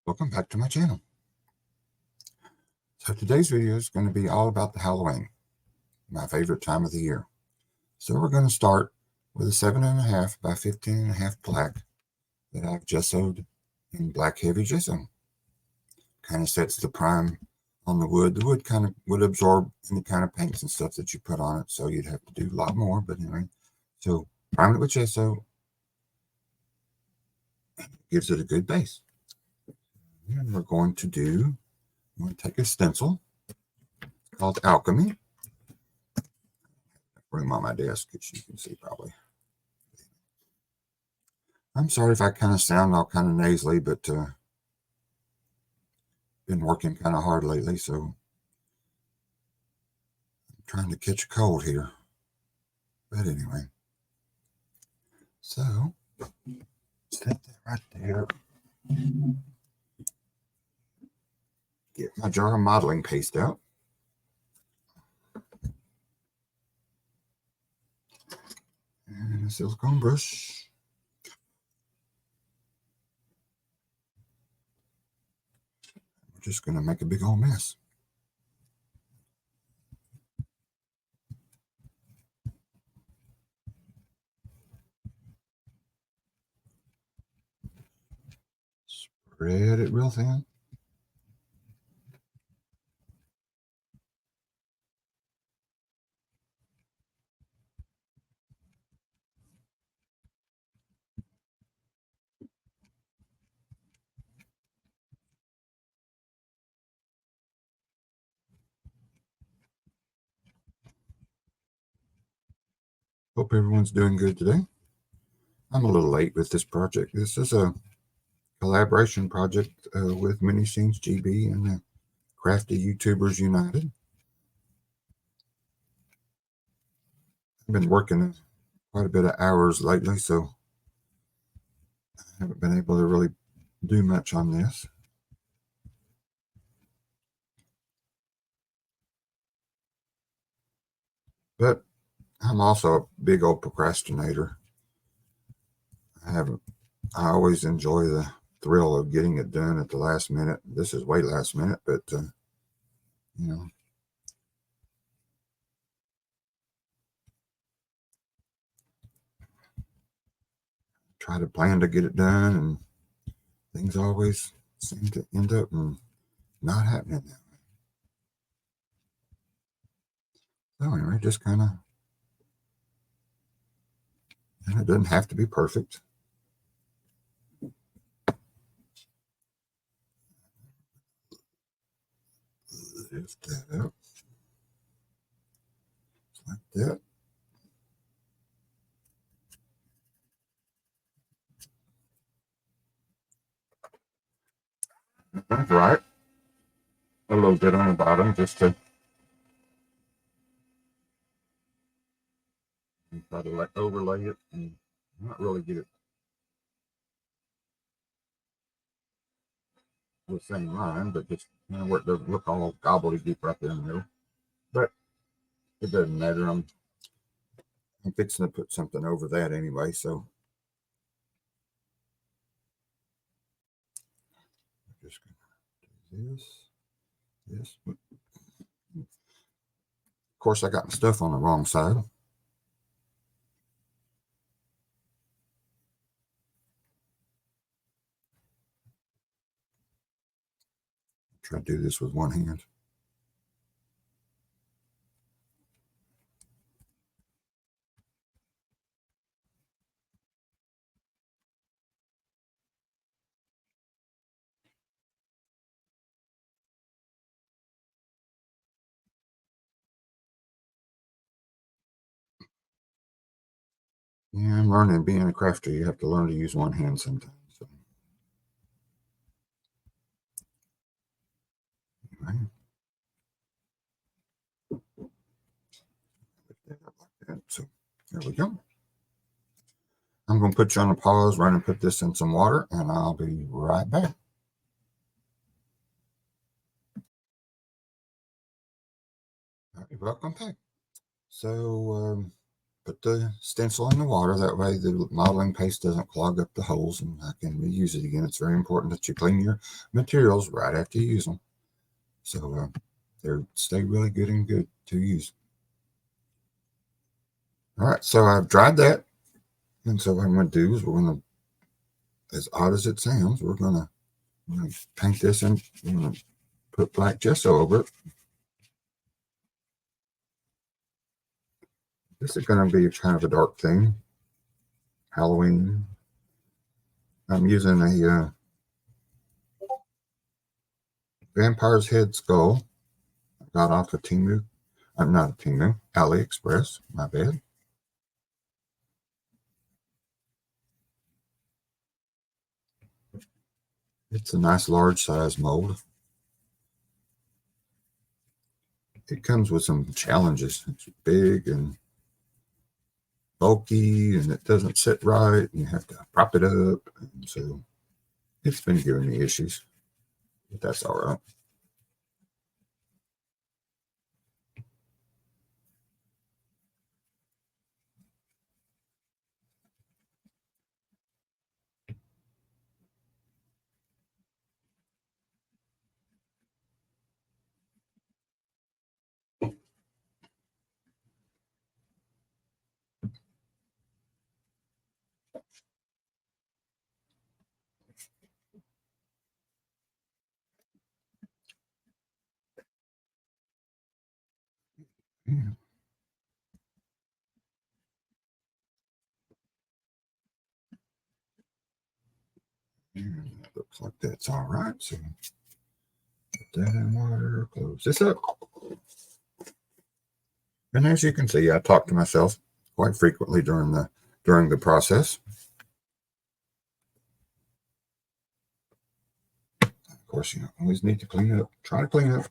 Welcome back to my channel. So today's video is going to be all about the Halloween, my favorite time of the year. So we're going to start with a 7.5 by 15.5 plaque that I've gessoed in black heavy gesso. Kind of sets the prime on the wood. The wood kind of would absorb any kind of paints and stuff that you put on it, so you'd have to do a lot more. But anyway, so prime it with gesso gives it a good base. And we're going to take a stencil called Alchemy. Room on my desk, as you can see probably. I'm sorry if I kind of sound all kind of nasally, but been working kind of hard lately, so I'm trying to catch a cold here. But anyway, so set that right there. Get my jar of modeling paste out. And a silicone brush. We're just going to make a big old mess. Spread it real thin. Hope everyone's doing good today. I'm a little late with this project. This is a collaboration project with MiniscenesGB and the Crafty YouTubers United. I've been working quite a bit of hours lately, so I haven't been able to really do much on this. But I'm also a big old procrastinator. I always enjoy the thrill of getting it done at the last minute. This is way last minute, but you know, try to plan to get it done, and things always seem to end up not happening that way. So anyway, just kind of, and it doesn't have to be perfect. Lift that up like that. That's right. A little bit on the bottom just to try to overlay it and not really get it the same line, but just where it doesn't look all gobbledygook right there in the middle. But it doesn't matter. I'm fixing to put something over that anyway, so I'm just gonna do this. Of course, I got my stuff on the wrong side. Try to do this with one hand. Yeah, I'm learning. Being a crafter, you have to learn to use one hand sometimes. So. Anyway. Lift that up like that. So there we go. I'm going to put you on a pause, run and put this in some water, and I'll be right back. All right, welcome back. So put the stencil in the water. That way the modeling paste doesn't clog up the holes and I can reuse it again. It's very important that you clean your materials right after you use them. So they stay really good and good to use. All right, so I've dried that. And so what I'm going to do is we're going to, as odd as it sounds, we're going to paint this and we're going to put black gesso over it. This is going to be kind of a dark theme. Halloween. I'm using a vampire's head skull. I got off of Timu. I'm not Timu. AliExpress. My bad. It's a nice large size mold. It comes with some challenges. It's big and bulky and it doesn't sit right. And you have to prop it up. And so it's been giving me issues. But that's all right. Yeah. And that looks like that's all right. So put that in water, close this up. And as you can see, I talk to myself quite frequently during the process. Of course, you always need to clean up. Try to clean up.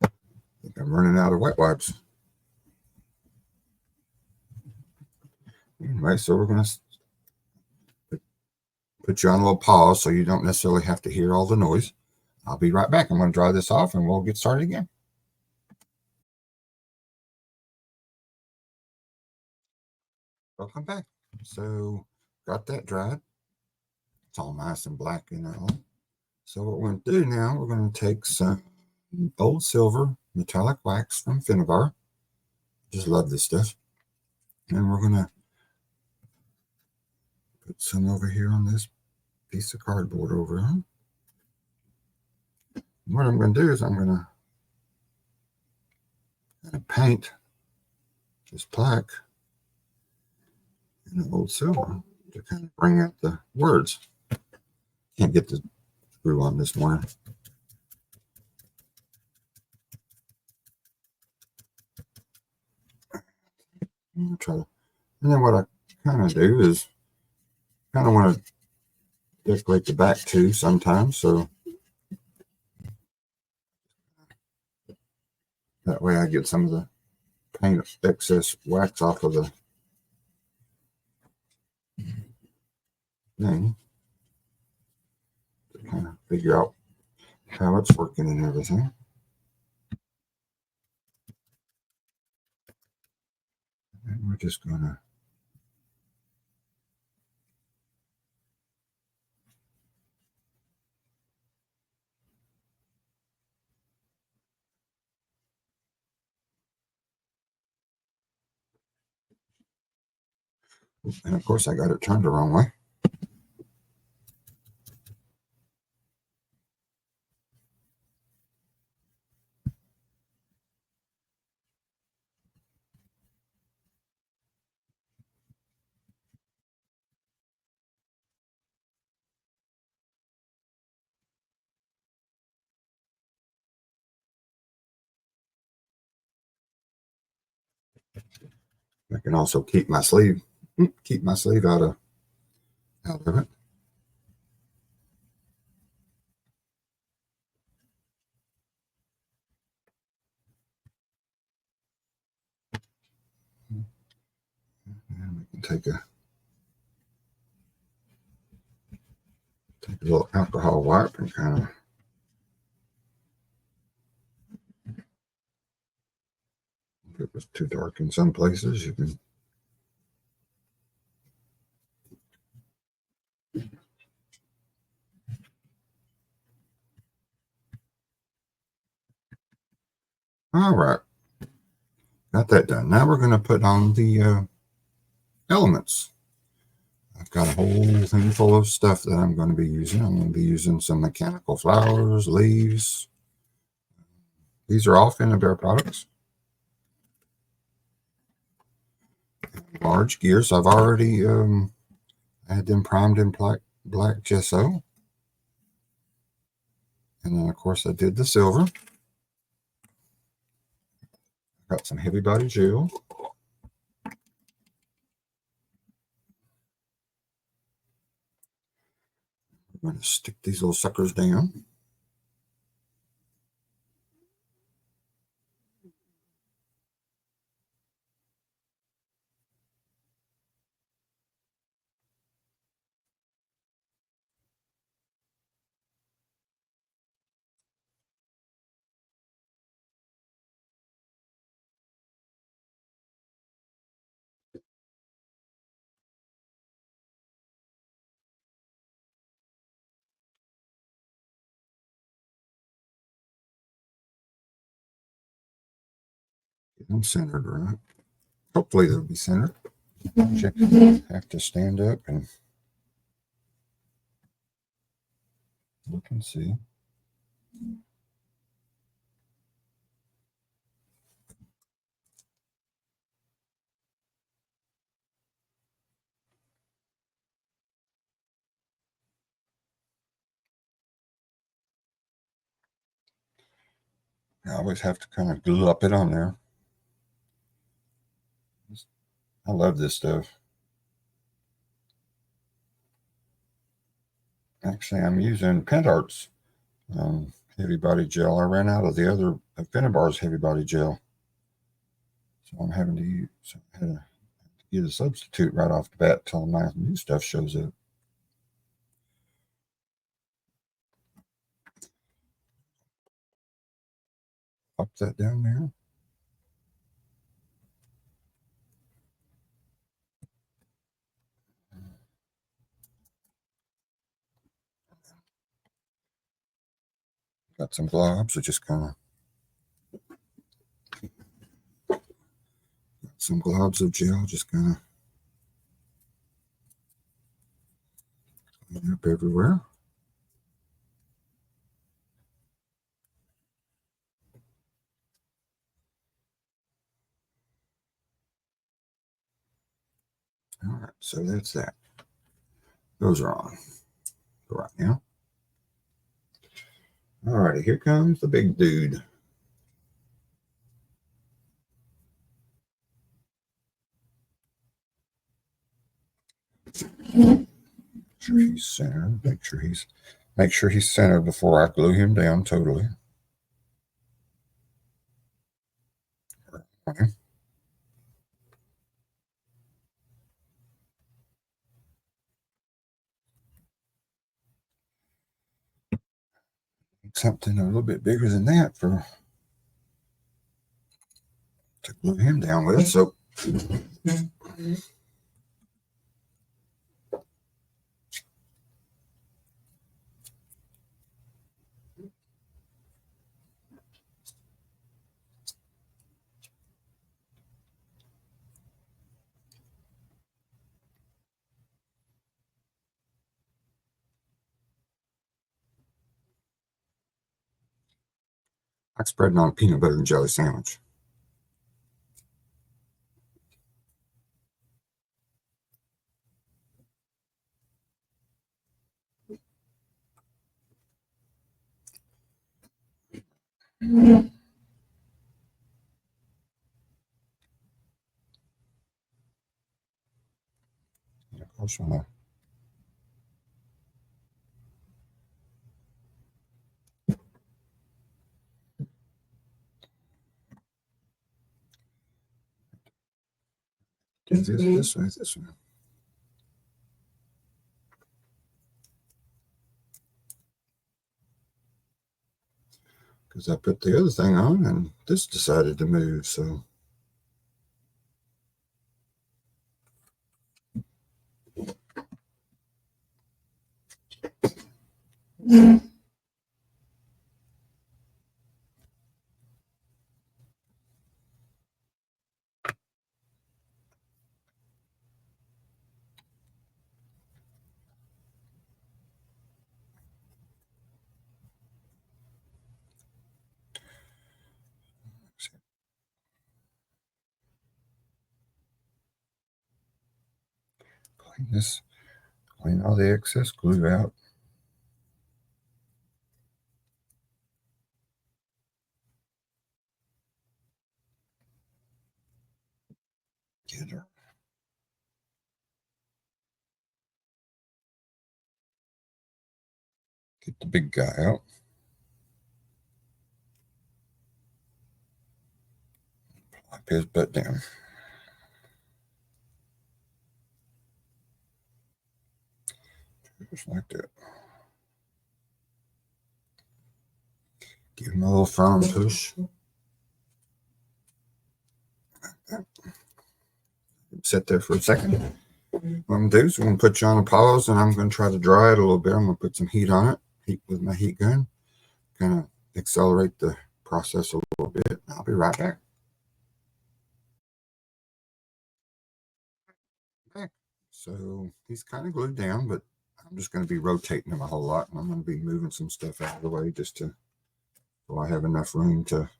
I think I'm running out of wet wipes. Anyway, so we're going to put you on a little pause so you don't necessarily have to hear all the noise. I'll be right back. I'm going to dry this off and we'll get started again. Welcome back. So got that dried. It's all nice and black in that one. So what we're going to do now, we're going to take some old silver metallic wax from Finnabair. Just love this stuff. And we're going to put some over here on this piece of cardboard over here. What I'm going to do is I'm going to paint this plaque in old silver to kind of bring out the words. Can't get the screw on this morning. I'll try to, and then what I kind of do is kind of want to decorate the back too sometimes, so that way I get some of the paint excess wax off of the thing to kind of figure out how it's working and everything. And we're just going to and of course I got it turned the wrong way. I can also keep my sleeve out of it. And we can take a little alcohol wipe and kind of it was too dark in some places, you can. All right, got that done. Now we're going to put on the elements. I've got a whole thing full of stuff that I'm going to be using. I'm going to be using some mechanical flowers, leaves. These are all Finnabair products. Large gears. I've already had them primed in black gesso. And then, of course, I did the silver. Got some heavy body gel. I'm going to stick these little suckers down. Get them centered right. Hopefully they'll be centered. Check. Have to stand up and look and see. I always have to kind of glue up it on there. I love this stuff. Actually, I'm using Pentart's heavy body gel. I ran out of the other Finnabair's heavy body gel, so I'm having to use. So I had to get a substitute right off the bat till my new stuff shows up. Pop that down there. Got some globs, so just kind of some globs of gel, just kind of clean up everywhere. All right, so that's that. Those are on for right now. All righty, here comes the big dude. Make sure he's centered. Make sure he's centered before I glue him down totally. Okay. Something a little bit bigger than that to glue him down with. So I spread it on a peanut butter and jelly sandwich. Of course, when I do this way, because I put the other thing on and this decided to move. So Clean all the excess glue out. Get her. Get the big guy out. Plop his butt down. Just like that. Give him a little firm push. Sit there for a second. What I'm going to do is I'm going to put you on a pause, and I'm going to try to dry it a little bit. I'm going to put some heat on it, heat with my heat gun, kind of accelerate the process a little bit. I'll be right back. So he's kind of glued down, but I'm just going to be rotating him a whole lot, and I'm going to be moving some stuff out of the way just to so I have enough room to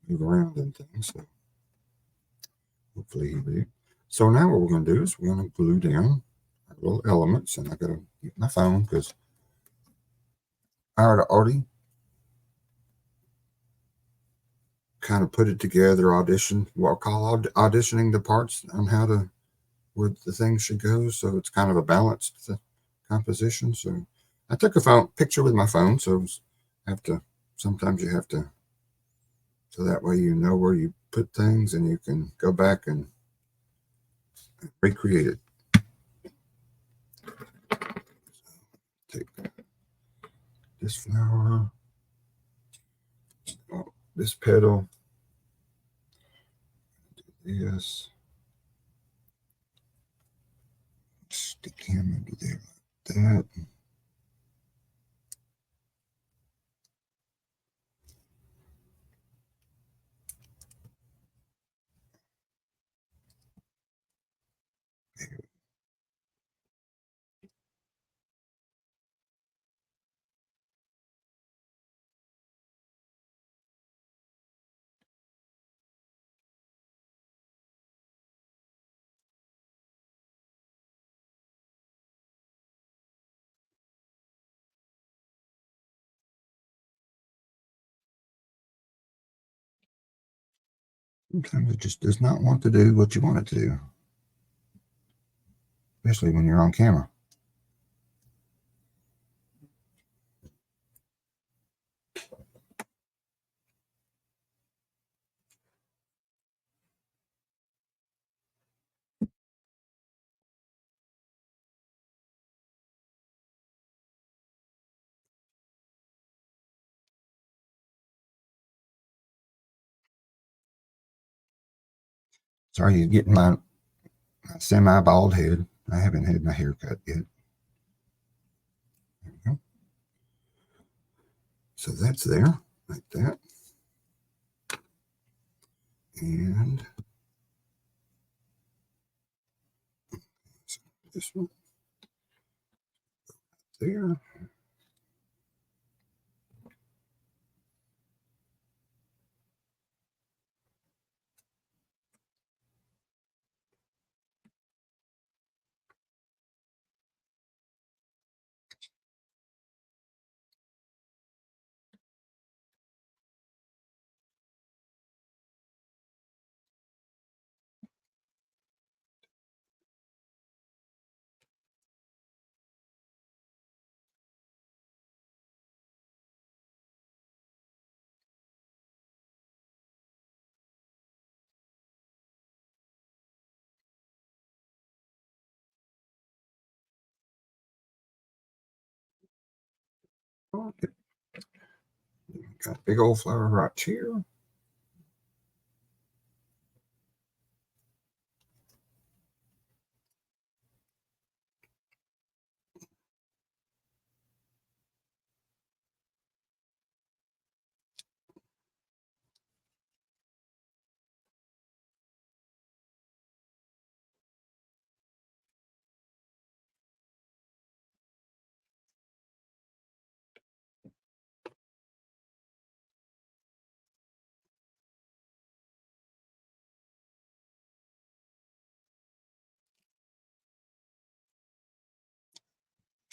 move around and things. So hopefully he'll be. So now what we're going to do is we're going to glue down our little elements, and I got to get my phone because I already kind of put it together, what I call auditioning the parts on how to where the thing should go. So it's kind of a balanced composition. So I took a picture with my phone. So sometimes you have to, so that way you know where you put things and you can go back and recreate it. Take this flower, this petal, this, stick him into there like that. Sometimes it just does not want to do what you want it to do, especially when you're on camera. Sorry, you're getting my semi-bald head. I haven't had my hair cut yet. There we go. So that's there, like that. And this one there. Okay. Got a big old flower right here.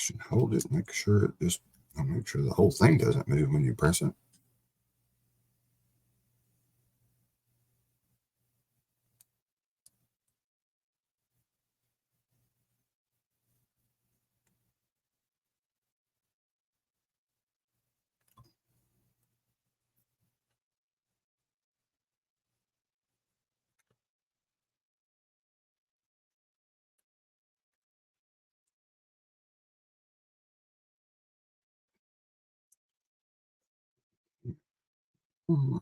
should hold it, make sure it just, I'll make sure the whole thing doesn't move when you press it. Hmm.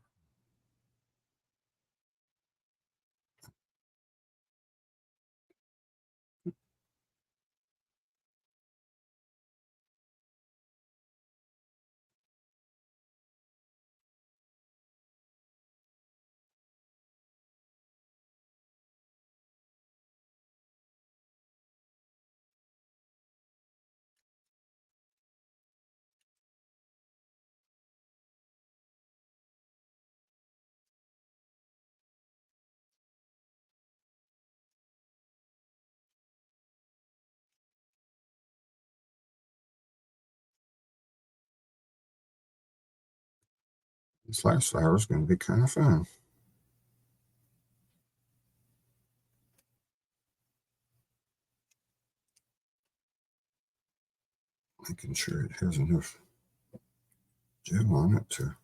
This last flower is going to be kind of fun. Making sure it has enough gel on it to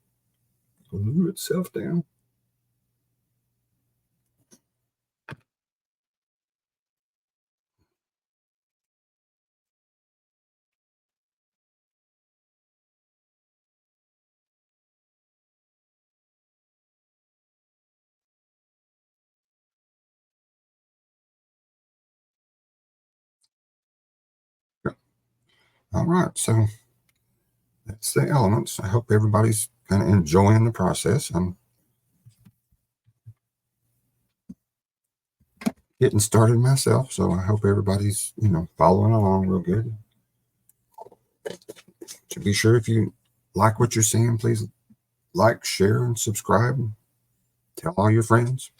glue itself down. All right, so that's the elements. I hope everybody's kind of enjoying the process. I'm getting started myself, so I hope everybody's, following along real good. So be sure, if you like what you're seeing, please like, share, and subscribe. Tell all your friends.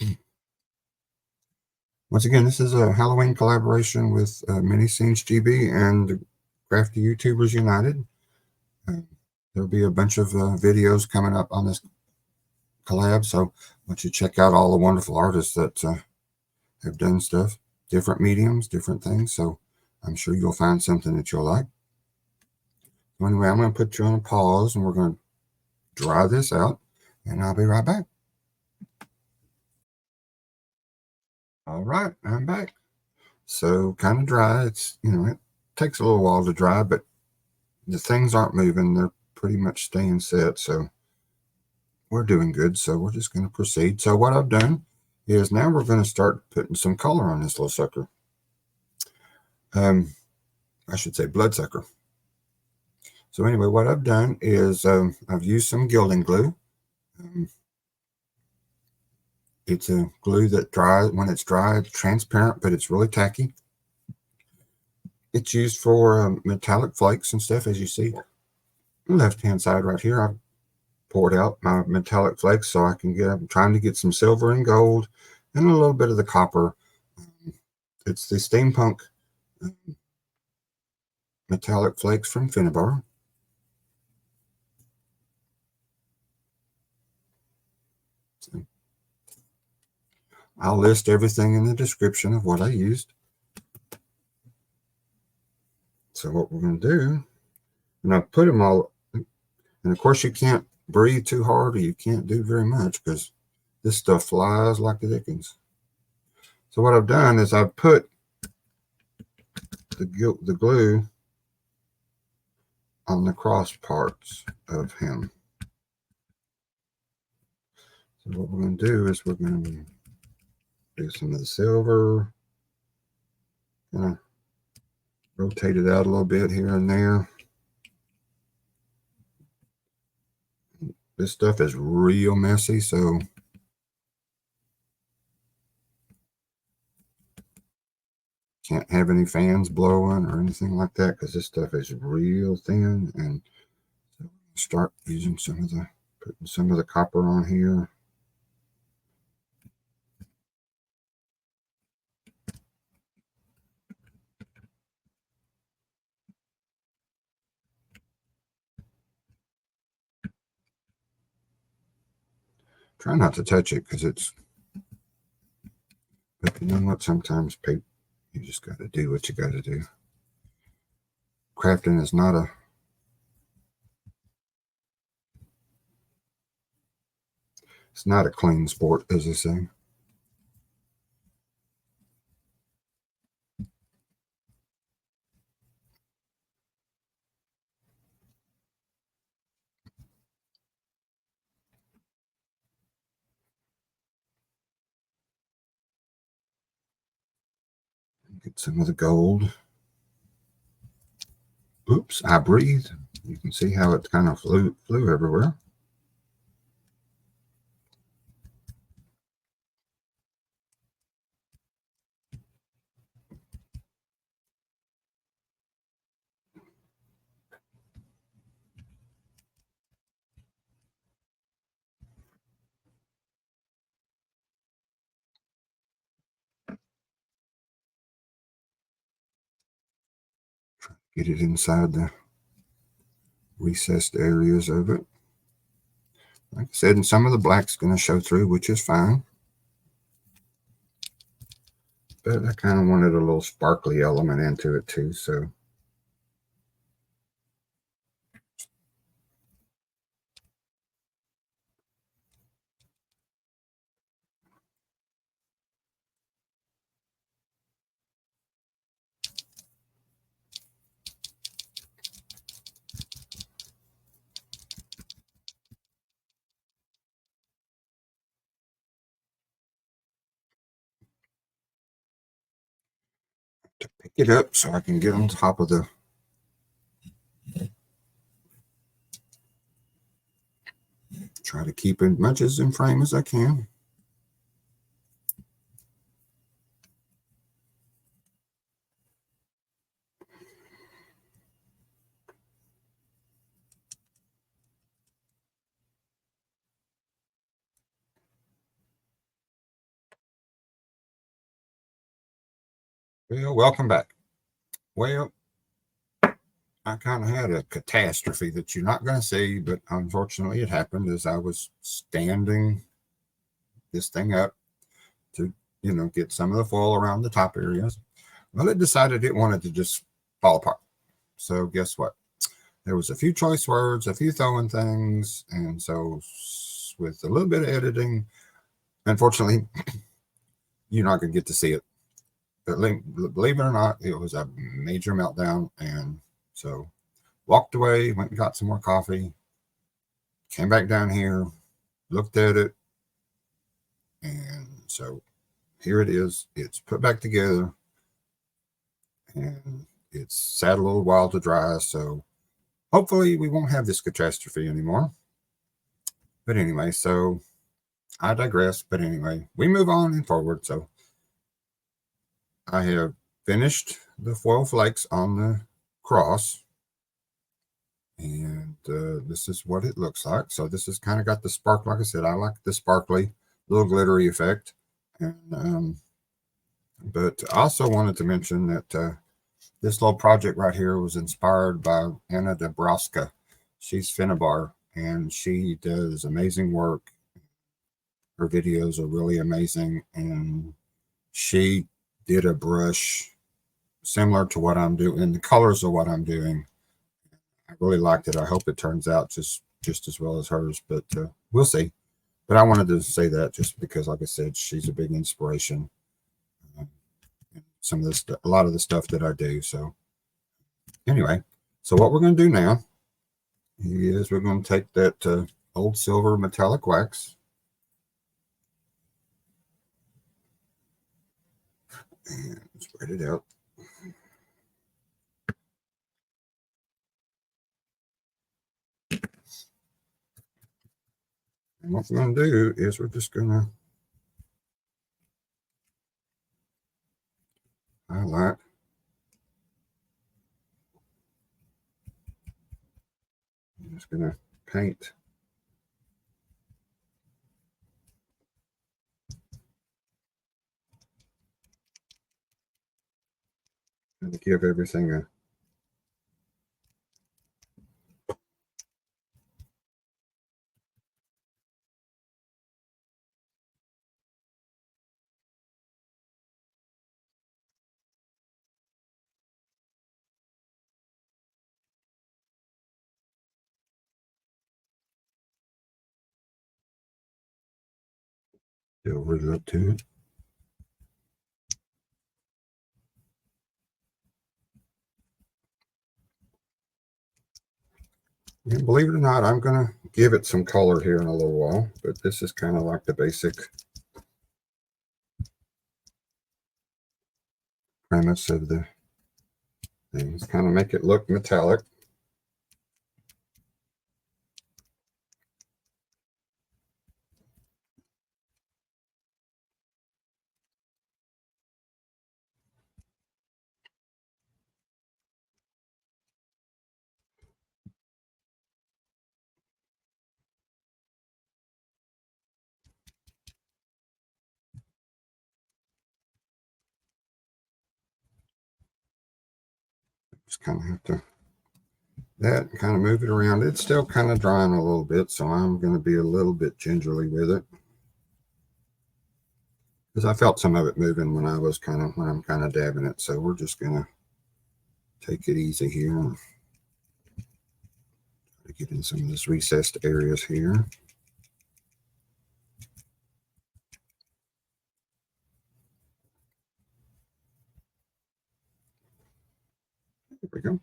Once again, this is a Halloween collaboration with MiniscenesGB and the Crafty YouTubers United. Uh, there'll be a bunch of videos coming up on this collab, so once you check out all the wonderful artists that have done stuff, different mediums, different things. So I'm sure you'll find something that you'll like. So anyway, I'm going to put you on a pause and we're going to dry this out, and I'll be right back. All right, I'm back. So kind of dry. It's, it takes a little while to dry, but the things aren't moving. They're pretty much staying set. So we're doing good. So we're just going to proceed. So what I've done is now we're going to start putting some color on this little sucker. I should say bloodsucker. So anyway, what I've done is I've used some Gilding Glue. It's a glue that dries, when it's dry, it's transparent, but it's really tacky. It's used for metallic flakes and stuff, as you see. Left-hand side right here, I've poured out my metallic flakes so I can get, I'm trying to get some silver and gold and a little bit of the copper. It's the Steampunk metallic flakes from Finnabair. So I'll list everything in the description of what I used. So what we're going to do, and I've put them all, and of course you can't breathe too hard or you can't do very much because this stuff flies like the dickens. So what I've done is I've put the glue on the cross parts of him. So what we're going to do is we're going to do some of the silver, kind of rotate it out a little bit here and there. This stuff is real messy, so can't have any fans blowing or anything like that because this stuff is real thin. And so start using putting some of the copper on here. Try not to touch it because it's, but you know what? Sometimes paper, you just got to do what you got to do. Crafting is not a, it's not a clean sport, as they say. Get some of the gold. Oops, I breathed. You can see how it kind of flew everywhere. Get it inside the recessed areas of it. Like I said, and some of the black's going to show through, which is fine. But I kind of wanted a little sparkly element into it too, so. To pick it up so I can get on top of the, try to keep as much as in frame as I can. Well, welcome back. Well, I kind of had a catastrophe that you're not going to see, but unfortunately it happened as I was standing this thing up to, get some of the foil around the top areas. Well, it decided it wanted to just fall apart. So guess what? There was a few choice words, a few throwing things, and so with a little bit of editing, unfortunately, you're not going to get to see it. But believe it or not, it was a major meltdown, and so walked away, went and got some more coffee, came back down here, looked at it, and so here it is. It's put back together, and it's sat a little while to dry, so hopefully we won't have this catastrophe anymore. But anyway, so I digress. But anyway, we move on and forward. So I have finished the foil flakes on the cross, and this is what it looks like. So this has kind of got the spark. Like I said, I like the sparkly, little glittery effect. And but I also wanted to mention that this little project right here was inspired by Anna Dabrowska. She's Finnabair, and she does amazing work. Her videos are really amazing, and she did a brush similar to what I'm doing, the colors of what I'm doing. I really liked it. I hope it turns out just as well as hers, but we'll see. But I wanted to say that just because, like I said, she's a big inspiration. Some of this, a lot of the stuff that I do. So anyway, so what we're going to do now is we're going to take that old silver metallic wax and spread it out. And what we're going to do is we're just going to highlight. I'm just going to paint. And to give everything a silver look to it. And believe it or not, I'm going to give it some color here in a little while, but this is kind of like the basic premise of the thing. It's kind of make it look metallic. Just kind of have to kind of move it around. It's still kind of drying a little bit, so I'm going to be a little bit gingerly with it, because I felt some of it moving when I'm kind of dabbing it. So we're just going to take it easy here and get in some of this recessed areas here. There we go.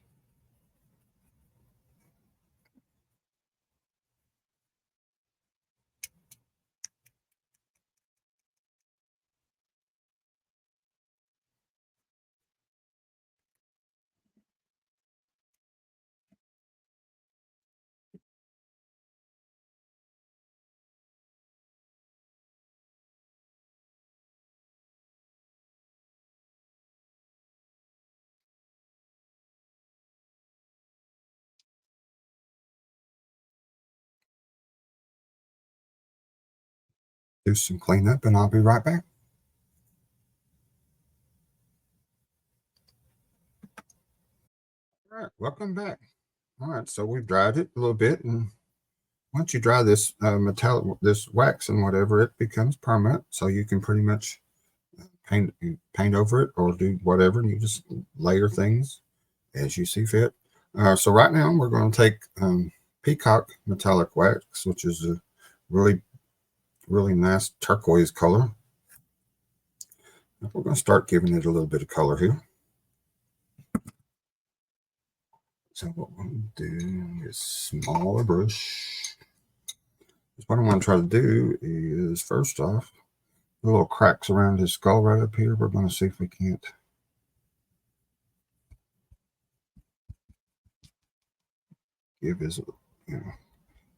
Do some cleanup and I'll be right back. All right, welcome back. All right, so we've dried it a little bit, and once you dry this this wax and whatever, it becomes permanent. So you can pretty much paint over it or do whatever, and you just layer things as you see fit. So right now we're going to take Peacock metallic wax, which is a really nice turquoise color. We're going to start giving it a little bit of color here. So what we're going to do is smaller brush. What I want to try to do is, first off, the little cracks around his skull right up here, we're going to see if we can't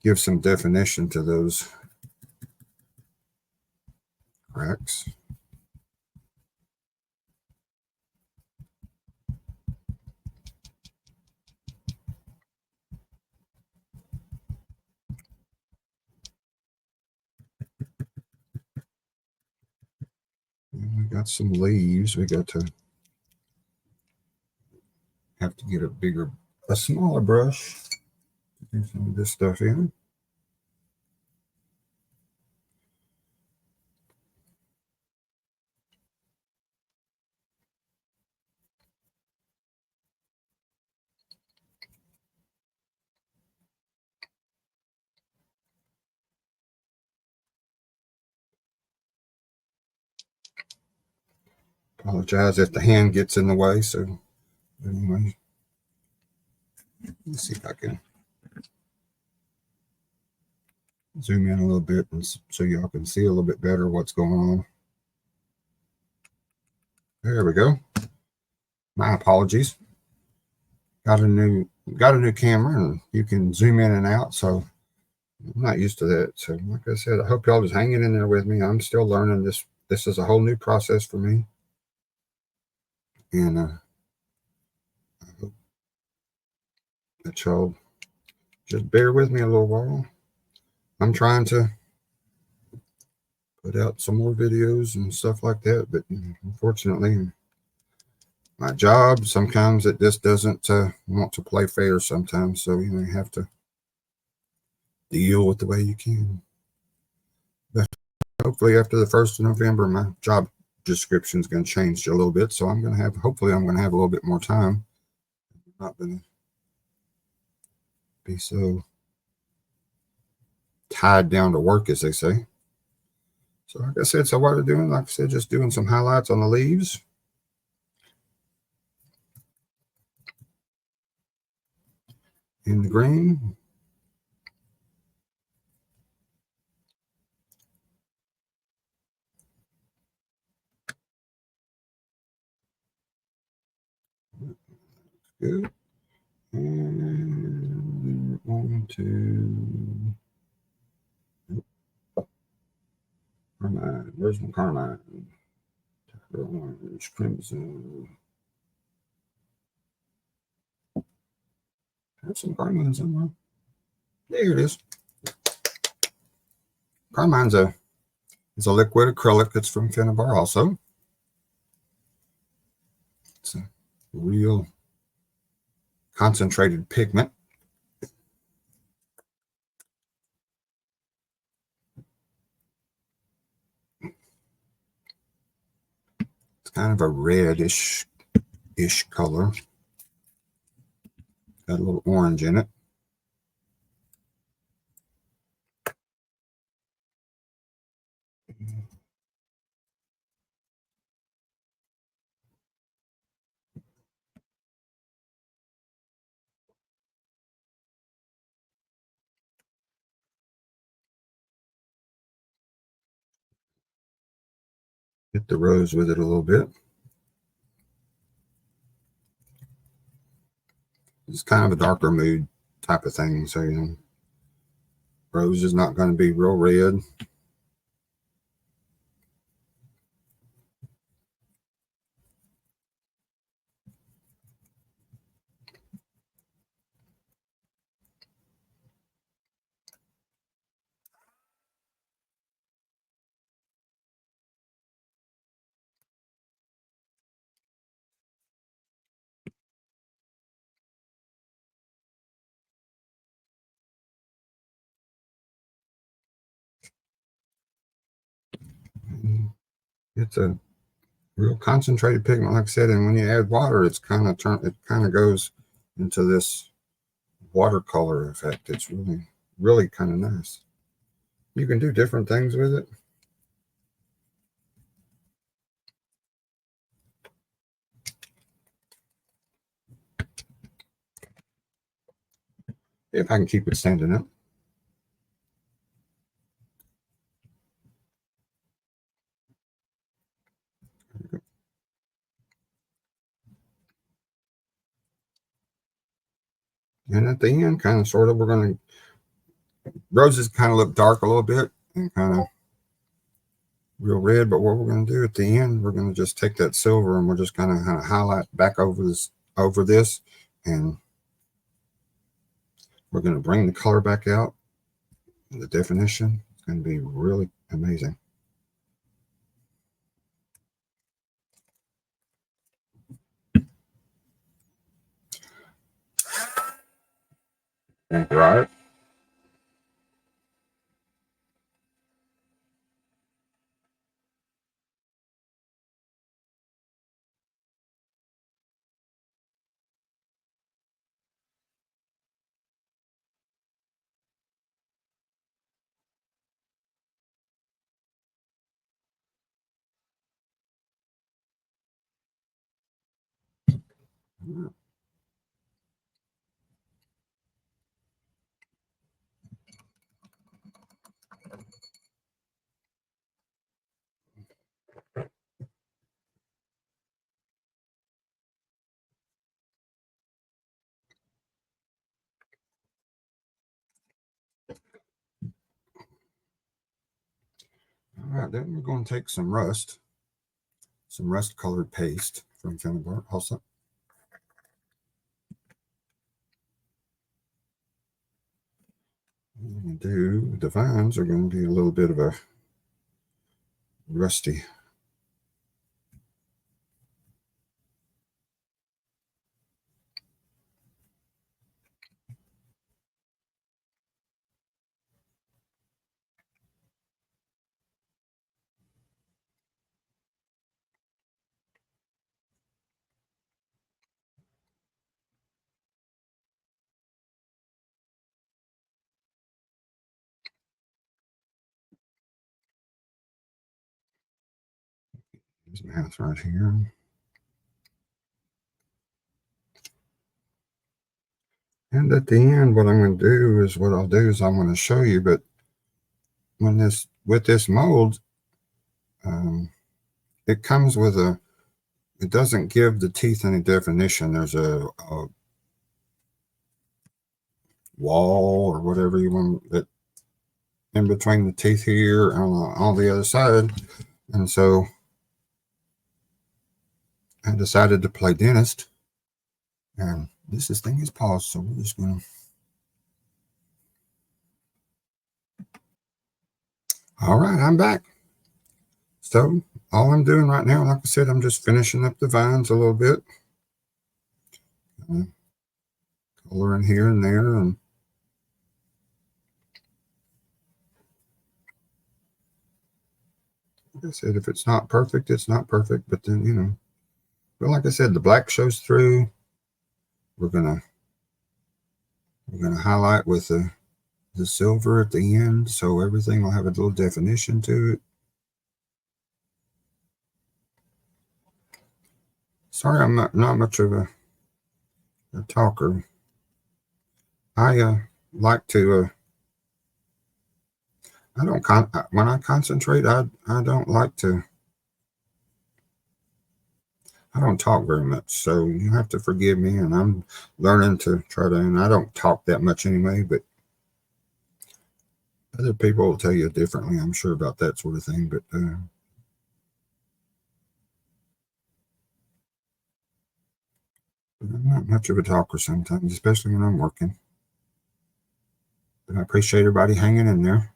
give some definition to those cracks. And we got some leaves. We got to have to get a smaller brush to do some of this stuff in. Apologize if the hand gets in the way. So anyway, let's see if I can zoom in a little bit and so y'all can see a little bit better what's going on. There we go. My apologies. Got a new camera, and you can zoom in and out. So I'm not used to that. So like I said, I hope y'all just hanging in there with me. I'm still learning this. This is a whole new process for me. And I hope that y'all just bear with me a little while. I'm trying to put out some more videos and stuff like that, but unfortunately, my job, sometimes it just doesn't want to play fair sometimes. So, you have to deal with the way you can. But hopefully after the 1st of November, my job description is going to change a little bit. So hopefully I'm going to have a little bit more time. I'm not going to be so tied down to work, as they say. So like I said, so what we're doing, like I said, just doing some highlights on the leaves. In the green. Good. And on to Carmine. Where's my Carmine? Orange, crimson. I have some Carmine somewhere. There it is. Carmine's is a liquid acrylic. It's from Finnabair also. It's a real concentrated pigment. It's kind of a reddish-ish color. Got a little orange in it. Hit the rose with it a little bit. It's kind of a darker mood type of thing. So, rose is not going to be real red. It's a real concentrated pigment, like I said, and when you add water, it kind of goes into this watercolor effect. It's really kind of nice. You can do different things with it. If I can keep it standing up. And at the end, kind of sort of, we're going to, roses kind of look dark a little bit and kind of real red, but what we're going to do at the end, we're going to just take that silver and we're just going to kind of highlight back over this, and we're going to bring the color back out. The definition is going to be really amazing. Right. All right, then we're going to take some rust colored paste from Finnabair also. The vines are going to be a little bit of a rusty. his mouth right here. And at the end, what I'm going to do is I'm going to show you, but with this mold, it comes with it doesn't give the teeth any definition. There's a wall or whatever you want that in between the teeth here on the other side. And so I decided to play dentist, and this thing is paused, so we're just going to. All right, I'm back. So all I'm doing right now, like I said, I'm just finishing up the vines a little bit. Coloring here and there, and like I said, if it's not perfect, it's not perfect. But then, you know, but like I said, the black shows through. We're gonna highlight with the silver at the end, so everything will have a little definition to it. Sorry, I'm not much of a talker. I like to. I don't when I concentrate. I don't like to. I don't talk very much, so you have to forgive me. And I'm learning to try to. And I don't talk that much anyway, but other people will tell you differently, I'm sure, about that sort of thing. But I'm not much of a talker sometimes, especially when I'm working. But I appreciate everybody hanging in there.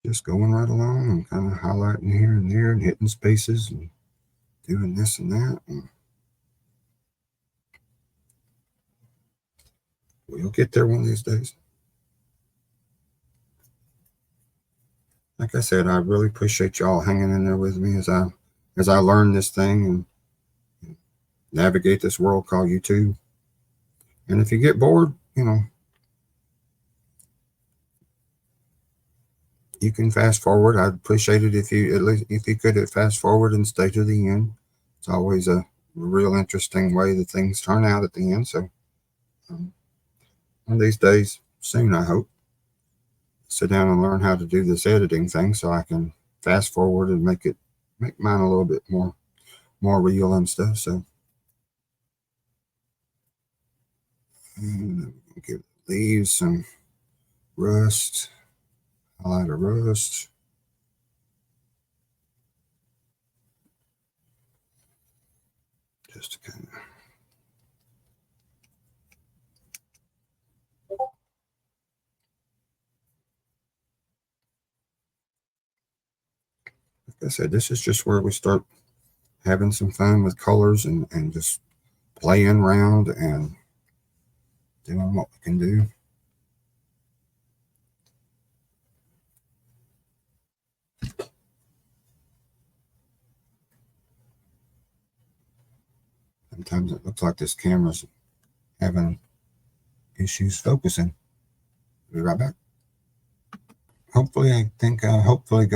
Just going right along and kind of highlighting here and there and hitting spaces and doing this and that. And we'll get there one of these days. Like I said, I really appreciate y'all hanging in there with me as I learn this thing and navigate this world called YouTube. And if you get bored, you know, you can fast forward. I'd appreciate it if you at least if you could fast forward and stay to the end. It's always a real interesting way that things turn out at the end. So one of these days, soon I hope, sit down and learn how to do this editing thing so I can fast forward and make mine a little bit more real and stuff. So and give leaves some rust, highlight of rust. Just to kind of like I said, this is just where we start having some fun with colors and just playing around and doing what we can do. Sometimes it looks like this camera's having issues focusing. Be right back. Hopefully, hopefully,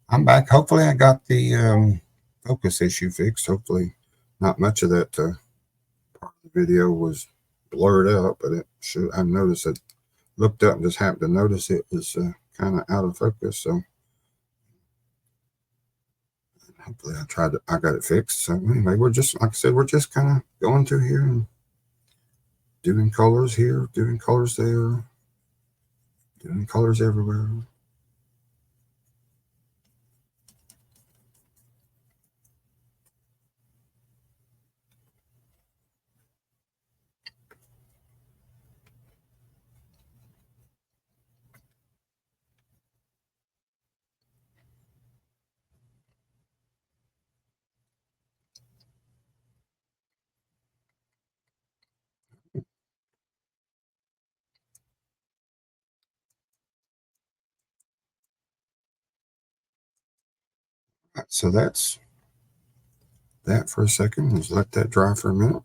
I'm back. Hopefully, I got the focus issue fixed. Hopefully, not much of that part of the video was blurred out, but I noticed it. Looked up and just happened to notice it was kind of out of focus. So hopefully, I got it fixed. So anyway, we're just like I said, we're just kind of going through here and doing colors here, doing colors there, doing colors everywhere. So that's that for a second. Let's let that dry for a minute.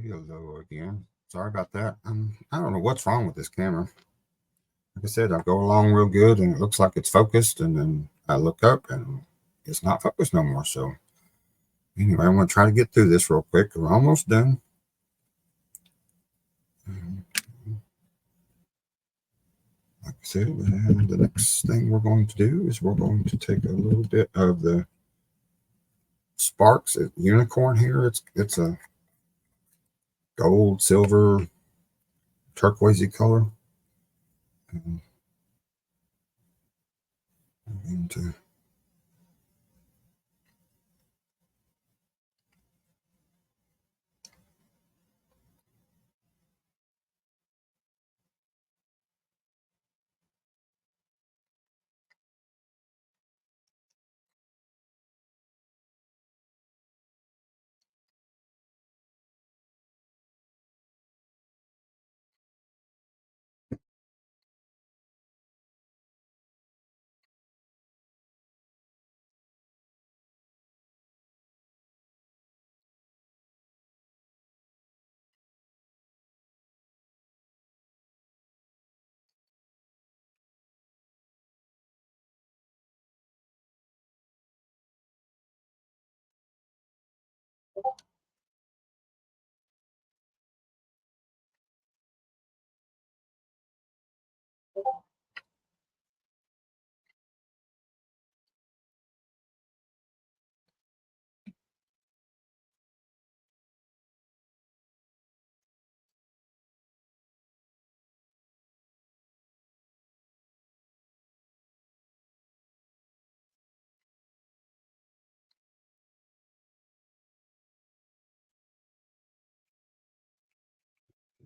Hello again. Sorry about that. I don't know what's wrong with this camera. Like I said, I go along real good and it looks like it's focused, and then I look up and it's not focused no more. So anyway, I'm going to try to get through this real quick. We're almost done. Like I said, and the next thing we're going to do is we're going to take a little bit of the Sparks unicorn here. It's a gold, silver, turquoisey color. And I'm going to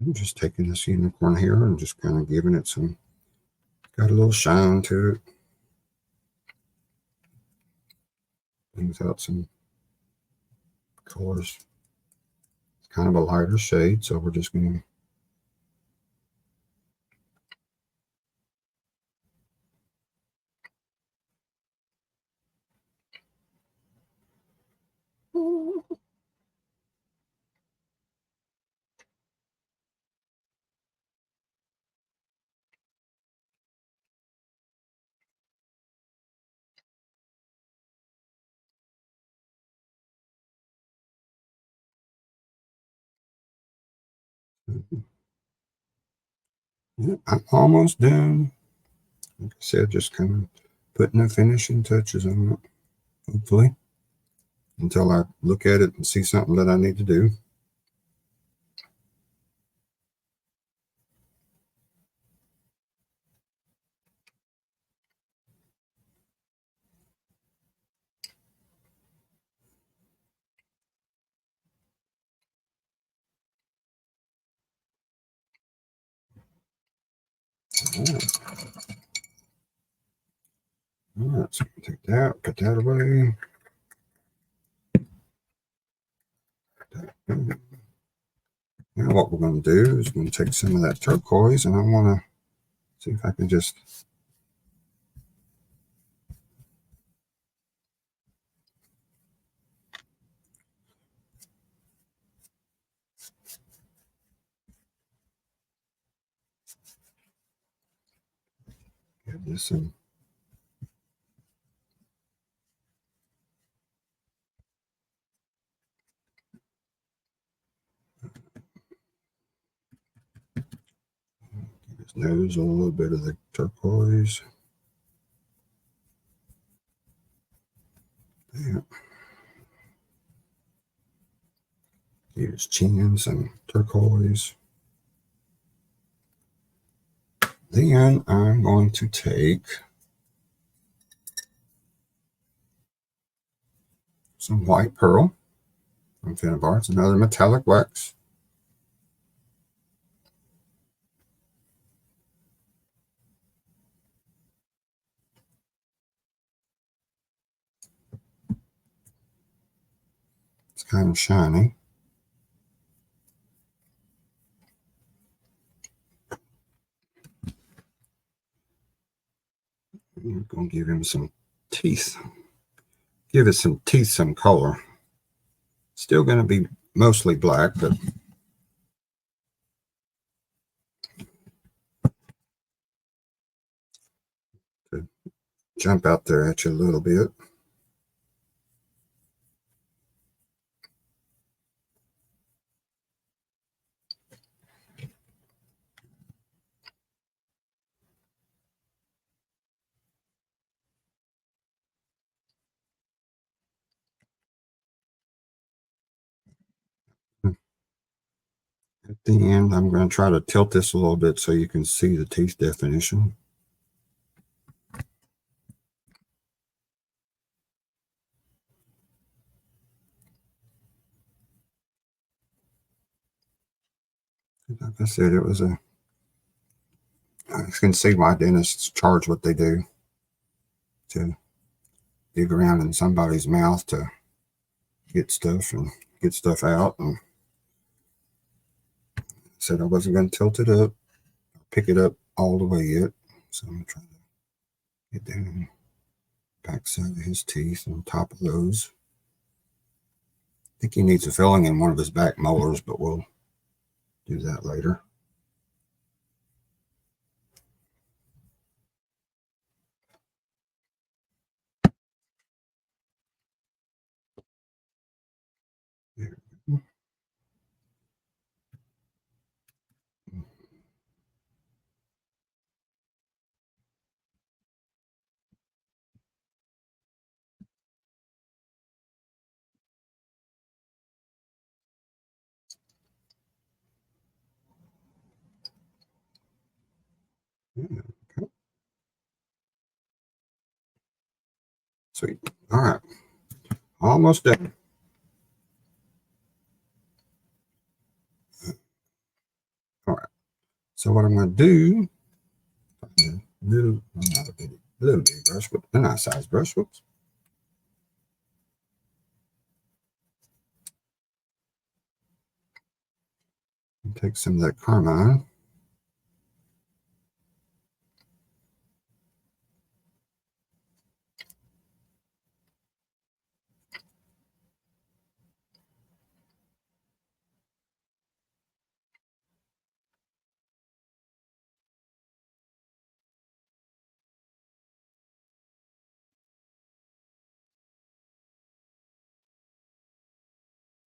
I'm just taking this unicorn here and just kind of giving it some, got a little shine to it. Brings out some colors. It's kind of a lighter shade, so we're just going to. Yeah, I'm almost done. Like I said, just kind of putting the finishing touches on it, hopefully, until I look at it and see something that I need to do. All right, so take that, put that away. Now what we're going to do is we're going to take some of that turquoise, and I want to see if I can just get this in. His nose, a little bit of the turquoise. Yeah. Use chins and turquoise. Then I'm going to take some white pearl from Finnabair. It's another metallic wax. It's kind of shiny. I'm going to give him some teeth. Give it some teeth, some color. Still going to be mostly black, but to jump out there at you a little bit. At the end, I'm going to try to tilt this a little bit so you can see the teeth definition. Like I said, it was I can see why dentists charge what they do to dig around in somebody's mouth to get stuff and get stuff out. And I said I wasn't going to tilt it up, pick it up all the way yet. So I'm going to try to get down on the back side of his teeth on top of those. I think he needs a filling in one of his back molars, but we'll do that later. There we go. Yeah, okay. Sweet. All right. Almost done. All right. So what I'm going to do, not a little bitty brush, but a nice size brush. Whoops. Take some of that Carmine.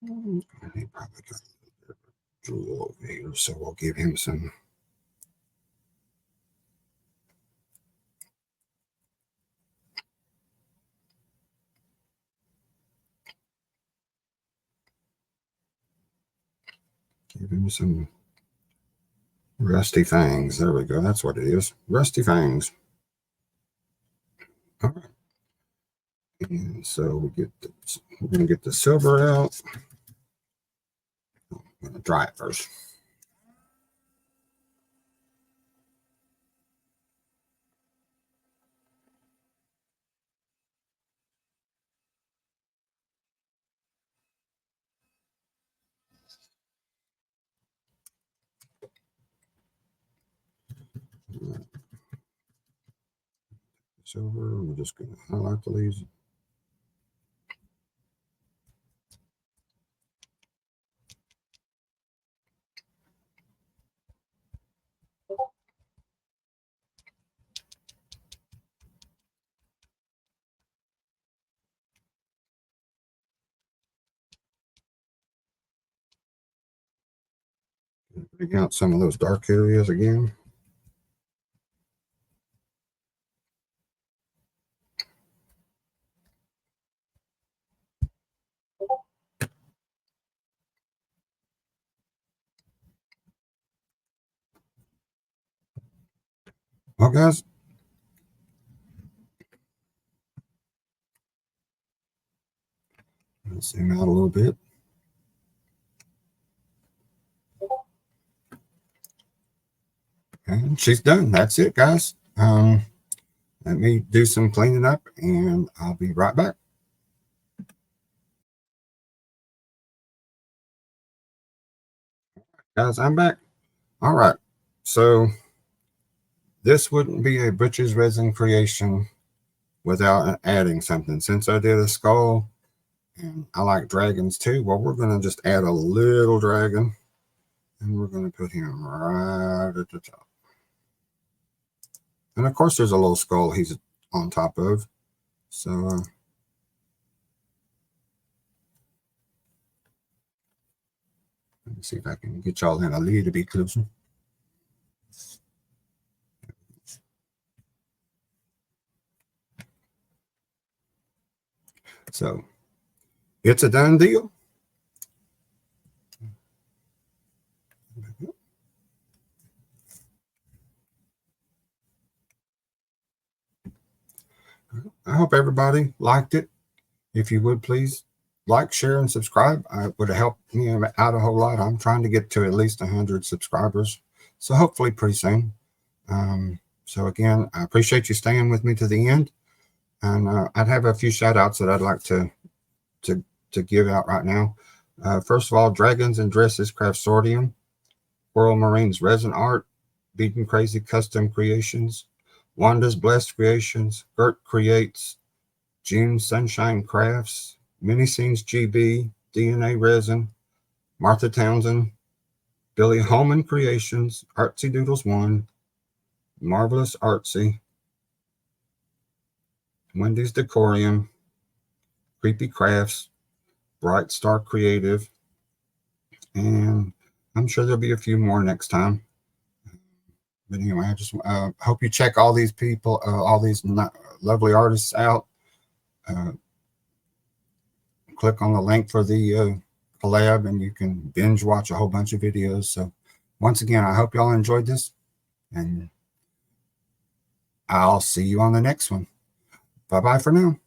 And he probably got a little bit of drool over here, so we'll give him some. Give him some rusty fangs. There we go. That's what it is. Rusty fangs. All right. And so we're going to get the silver out. I'm going to dry it first. Silver. We're just going to highlight the leaves. Bring out some of those dark areas again. Well, guys, let's zoom out a little bit. And she's done. That's it, guys. Let me do some cleaning up and I'll be right back. Guys, I'm back. All right. So this wouldn't be a butcher's resin creation without adding something. Since I did a skull and I like dragons too, well, we're going to just add a little dragon and we're going to put him right at the top. And of course, there's a little skull he's on top of. So let me see if I can get y'all in a little bit closer. So it's a done deal. I hope everybody liked it. If you would please like, share, and subscribe. It would help me out a whole lot. I'm trying to get to at least 100 subscribers. So hopefully pretty soon. So again, I appreciate you staying with me to the end. And I'd have a few shout outs that I'd like to give out right now. First of all, Dragons and Dresses Craftsorium, Coral Marines Resin Art, Beaten Crazy Custom Creations, Wanda's Blessed Creations, Gert Creates, June Sunshine Crafts, MiniscenesGB, DNA Resin, Martha Townsend, Billy Holman Creations, Artsy Doodles 1, Marvelous Artsy, Wendy's Decorium, Creepy Crafts, Bright Star Creative, and I'm sure there'll be a few more next time. But anyway, I just hope you check all these people, all these lovely artists out. Click on the link for the collab and you can binge watch a whole bunch of videos. So once again, I hope y'all enjoyed this and I'll see you on the next one. Bye-bye for now.